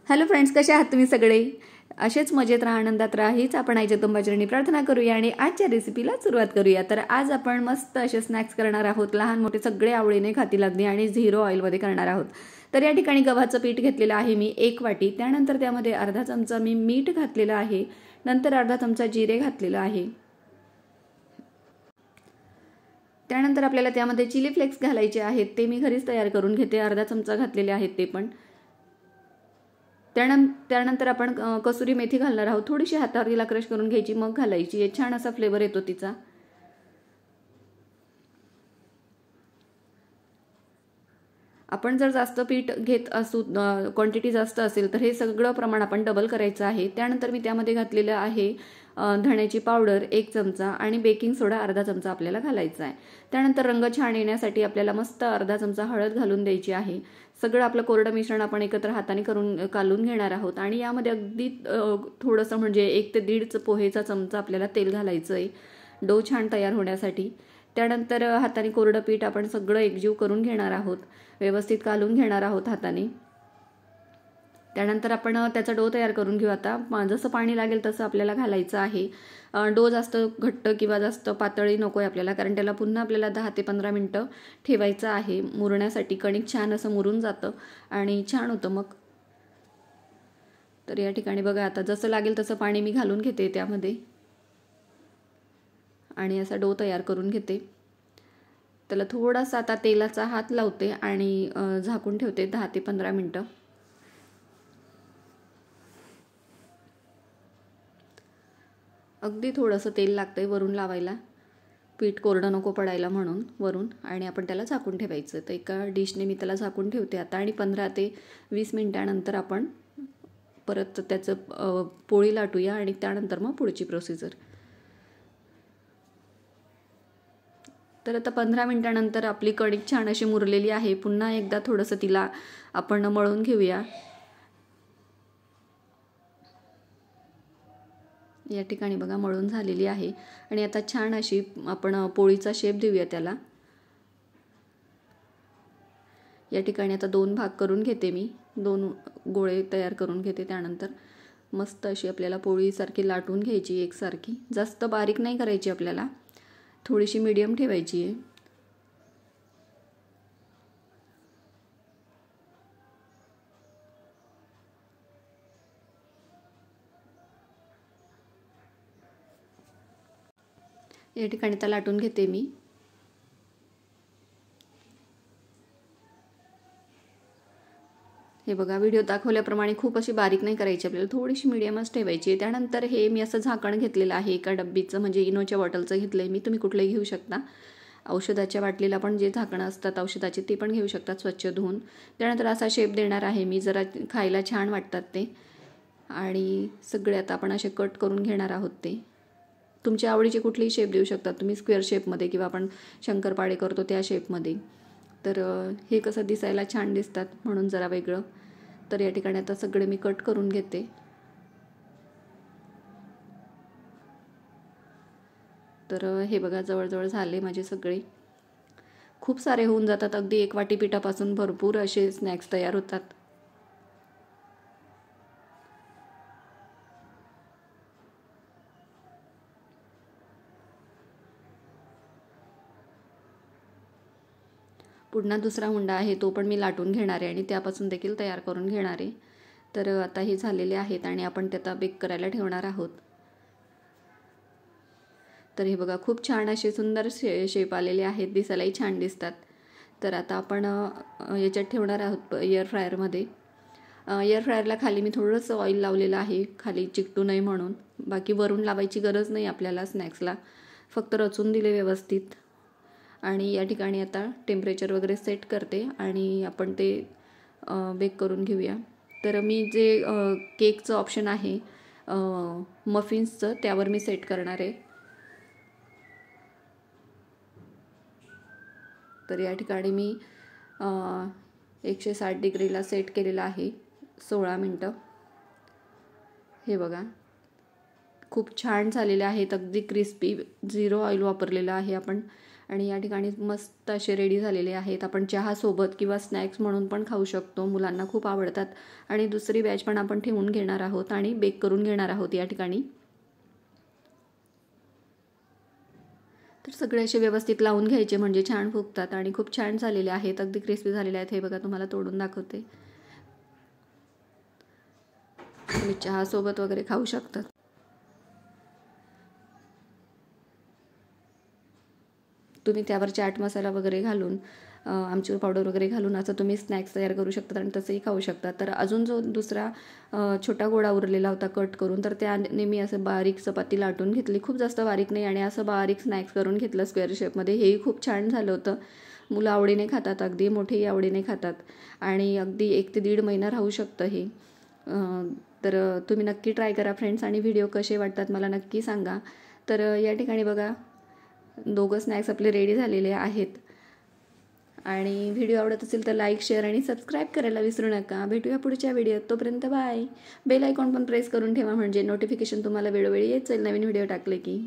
Hello friends, कसे आहात तुम्ही सगळे? असेच मजेत राहा, आनंदात राहा हीच आपण आईच्या तुंबाचरणी प्रार्थना करूया आणि आजच्या रेसिपीला सुरुवात करूया। तर आज आपण मस्त असे स्नॅक्स करणार आहोत, लहान मोठे सगळे आवडीने खातील अगदी, आणि 0 ऑइलमध्ये करणार आहोत। तर या ठिकाणी गव्हाचं पीठ घेतलेलं आहे मी 1 वाटी, त्यानंतर त्यामध्ये अर्धा चमचा मी मीठ घातलेलं आहे, नंतर अर्धा चमचा जिरे घातलेलं आहे, त्यानंतर आपल्याला त्यामध्ये चिली फ्लेक्स घालायचे आहेत, ते मी घरीच तयार करून घेते, अर्धा चमचा घातलेले आहेत ते पण। त्यानंतर आपण कसुरी मेथी घालणार आहोत, थोडीशी हातावर तिला क्रश करून घ्यायची, मग घालायची, छान असा फ्लेवर येतो तिचा। आपण जर जास्त पीठ घेत असू, क्वांटिटी जास्त असेल तर हे सगळं प्रमाण आपण डबल करायचं आहे। त्यानंतर मी त्यामध्ये घातलेलं आहे धण्याची पावडर 1 चमचा आणि बेकिंग सोडा अर्धा चमचा आपल्याला घालायचा आहे। त्यानंतर रंग छान येण्यासाठी आपल्याला मस्त अर्धा चमचा हळद घालून द्यायची आहे। सगळं आपलं कोरडं मिश्रण आपण एकत्र हाताने कालून घेणार आहोत आणि यामध्ये अगदी थोडंसं म्हणजे 1 ते 1.5 पोहेचा चमचा आपल्याला तेल घालायचं आहे डो छान तयार होण्यासाठी। त्यानंतर हाताने कोरडं पीठ आपण सगळं एकजीव करून घेणार आहोत, व्यवस्थित कालून घेणार आहोत हाताने। त्यानंतर आपण त्याचा डो तयार करून घेऊ। आता जसं पाणी लागेल तसं आपल्याला घालायचं आहे। डो जास्त घट्ट किंवा जास्त पातळी नकोय आपल्याला, कारण त्याला पुन्हा आपल्याला 10 ते 15 मिनिटं ठेवायचं आहे मुरण्यासाठी। कणिक छान असं मुरून जातं आणि छान होतं मग। तर या ठिकाणी बघा, आता जसं लागेल तसं पाणी मी घालून घेते त्यामध्ये आणि असा डो तयार करून घेते। त्याला थोडासा आता तेलाचा हात लावते आणि झाकून ठेवते 10 ते 15 मिनिटं। अगदी थोडंसं तेल लागतंय वरून लावायला, पीठ कोरडं नको पडायला म्हणून वरून, आणि आपण त्याला झाकून ठेवायचं। तर एका डिशने मी त्याला झाकून ठेवते आता, आणि 15 ते 20 मिनिटांनंतर आपण परत त्याचं पोळी लाटूया आणि त्यानंतर मग पुढची प्रोसिजर। तर आता 15 मिनिटांनंतर आपली कणिक छान अशी मुरलेली आहे। पुन्हा एकदा थोडंसं तिला आपण मळून घेऊया। या ठिकाणी बघा मळून झालेली आहे आणि आता छान अशी आपण पोळीचा शेप देऊया त्याला। या ठिकाणी आता 2 भाग करून घेते मी, 2 गोळे तयार करून घेते। त्यानंतर मस्त अशी आपल्याला पोळीसारखी लाटून घ्यायची एकसारखी, जास्त बारीक नाही करायची आपल्याला, थोडीशी मीडियम ठेवायची आहे। या ठिकाणी त्याला लाटून घेते मी। हे बघा, व्हिडिओ दाखवल्याप्रमाणे खूप अशी बारीक नाही करायची आपल्याला, थोडीशी मीडियमच ठेवायची आहे। त्यानंतर हे मी असं झाकण घेतलेलं आहे एका डब्बीचं, म्हणजे इनोच्या बॉटलचं घेतलंय मी, तुम्ही कुठलंही घेऊ शकता। औषधाच्या बाटलीला पण जे झाकणं असतात औषधाचे ते पण घेऊ शकतात स्वच्छ धुवून। त्यानंतर असा शेप देणार आहे मी, जरा खायला छान वाटतात ते, आणि सगळे आता आपण असे कट करून घेणार आहोत ते। तुमच्या आवडीचे कुठलीही शेप देऊ शकता तुम्ही, स्क्वेअर शेपमध्ये किंवा आपण शंकरपाळे करतो त्या शेपमध्ये। तर हे कसं दिसायला छान दिसतात म्हणून जरा वेगळं। तर या ठिकाणी आता सगळे मी कट करून घेते। तर हे बघा, जवळजवळ झाले माझे सगळे, खूप सारे होऊन जातात, अगदी 1 वाटी पिठापासून भरपूर असे स्नॅक्स तयार होतात। पुन्हा दुसरा हुंडा आहे तो पण मी लाटून घेणार आहे आणि त्यापासून देखील तयार करून घेणार आहे। तर आता हे झालेले आहेत आणि आपण ते आता बेक करायला ठेवणार आहोत। तर हे बघा, खूप छान असे सुंदर शेप आलेले आहेत, दिसायलाही छान दिसतात। तर आता आपण याच्यात ठेवणार आहोत एअर फ्रायरमध्ये। एअर फ्रायरला खाली मी थोडंसं ऑइल लावलेलं आहे, खाली चिकटू नये म्हणून, बाकी वरून लावायची गरज नाही आपल्याला स्नॅक्सला, फक्त रचून दिले व्यवस्थित। आणि या ठिकाणी आता टेम्परेचर वगैरे सेट करते आणि आपण ते बेक करून घेऊया। तर मी जे केकचं ऑप्शन आहे मफिन्सचं, त्यावर मी सेट करणार आहे। तर या ठिकाणी मी 160 डिग्रीला सेट केलेलं आहे 16 मिनटं। हे बघा, खूप छान झालेले आहेत, अगदी क्रिस्पी, 0 ऑइल वापरलेलं आहे आपण, आणि या ठिकाणी मस्त असे रेडी झालेले आहेत. आपण चहासोबत किंवा स्नॅक्स म्हणून पण खाऊ शकतो. मुलांना खूप आवडतात. आणि दुसरी बॅच पण आपण ठेवून घेणार आहोत आणि बेक करून घेणार आहोत या ठिकाणी. तर सगळे असे व्यवस्थित लावून घ्यायचे म्हणजे छान फुगतात आणि खूप छान झालेले आहेत. अगदी क्रिस्पी झालेले आहेत. हे बघा, तुम्हाला तोडून दाखवते. तुम्ही चहासोबत वगैरे खाऊ शकतात. तुम्ही त्यावर चाट मसाला वगैरे घालून, आमचूर पावडर वगैरे घालून असं तुम्ही स्नॅक्स तयार करू शकतात आणि तसंही खाऊ शकतात. तर अजून जो दुसरा छोटा गोळा उरलेला होता कट करून, तर त्याने मी असं बारीक चपाती लाटून घेतली. खूप जास्त बारीक नाही, आणि असं बारीक स्नॅक्स करून घेतलं स्क्वेअर शेपमध्ये. हेही खूप छान झालं होतं. मुलं आवडीने खातात, अगदी मोठेही आवडीने खातात आणि अगदी 1 ते 1.5 महिना राहू शकतं हे. तर तुम्ही नक्की ट्राय करा फ्रेंड्स, आणि व्हिडिओ कसे वाटतात मला नक्की सांगा. तर या ठिकाणी बघा, 2 स्नॅक्स आपले रेडी झालेले आहेत. आणि व्हिडिओ आवडत असेल तर लाईक, शेअर आणि सबस्क्राईब करायला विसरू नका. भेटूया पुढच्या व्हिडिओत. तोपर्यंत बाय. बेल आयकॉन पण प्रेस करून ठेवा म्हणजे नोटिफिकेशन तुम्हाला वेळोवेळी येत जाईल नवीन व्हिडिओ टाकले की.